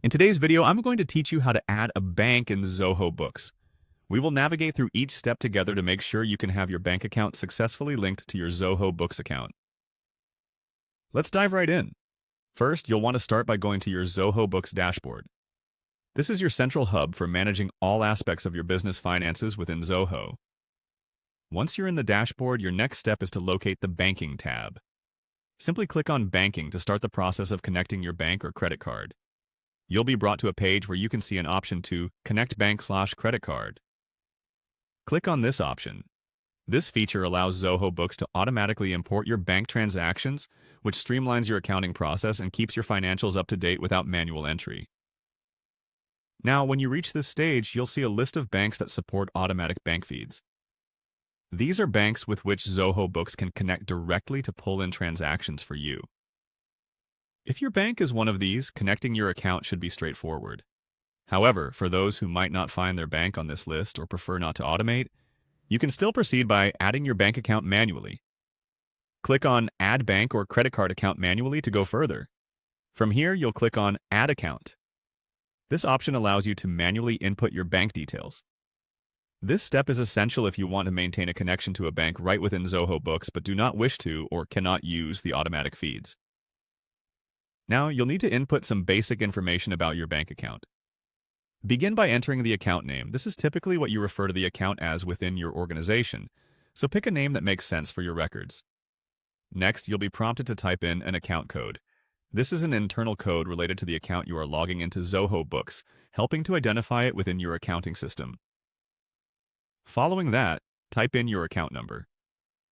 In today's video, I'm going to teach you how to add a bank in Zoho Books. We will navigate through each step together to make sure you can have your bank account successfully linked to your Zoho Books account. Let's dive right in. First, you'll want to start by going to your Zoho Books dashboard. This is your central hub for managing all aspects of your business finances within Zoho. Once you're in the dashboard, your next step is to locate the Banking tab. Simply click on Banking to start the process of connecting your bank or credit card. You'll be brought to a page where you can see an option to Connect Bank/Credit Card. Click on this option. This feature allows Zoho Books to automatically import your bank transactions, which streamlines your accounting process and keeps your financials up to date without manual entry. Now, when you reach this stage, you'll see a list of banks that support automatic bank feeds. These are banks with which Zoho Books can connect directly to pull in transactions for you. If your bank is one of these, connecting your account should be straightforward. However, for those who might not find their bank on this list or prefer not to automate, you can still proceed by adding your bank account manually. Click on Add Bank or Credit Card Account manually to go further. From here, you'll click on Add Account. This option allows you to manually input your bank details. This step is essential if you want to maintain a connection to a bank right within Zoho Books but do not wish to or cannot use the automatic feeds. Now, you'll need to input some basic information about your bank account. Begin by entering the account name. This is typically what you refer to the account as within your organization, so pick a name that makes sense for your records. Next, you'll be prompted to type in an account code. This is an internal code related to the account you are logging into Zoho Books, helping to identify it within your accounting system. Following that, type in your account number.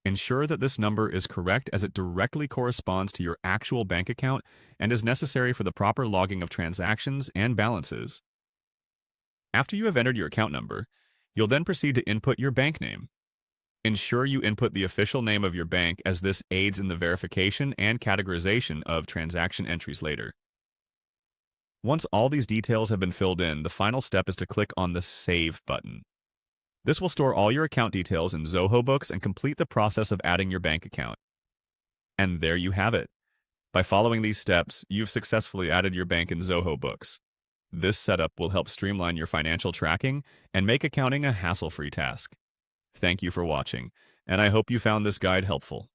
Ensure that this number is correct as it directly corresponds to your actual bank account and is necessary for the proper logging of transactions and balances. After you have entered your account number, you'll then proceed to input your bank name. Ensure you input the official name of your bank as this aids in the verification and categorization of transaction entries later. Once all these details have been filled in, the final step is to click on the Save button. This will store all your account details in Zoho Books and complete the process of adding your bank account. And there you have it. By following these steps, you've successfully added your bank in Zoho Books. This setup will help streamline your financial tracking and make accounting a hassle-free task. Thank you for watching, and I hope you found this guide helpful.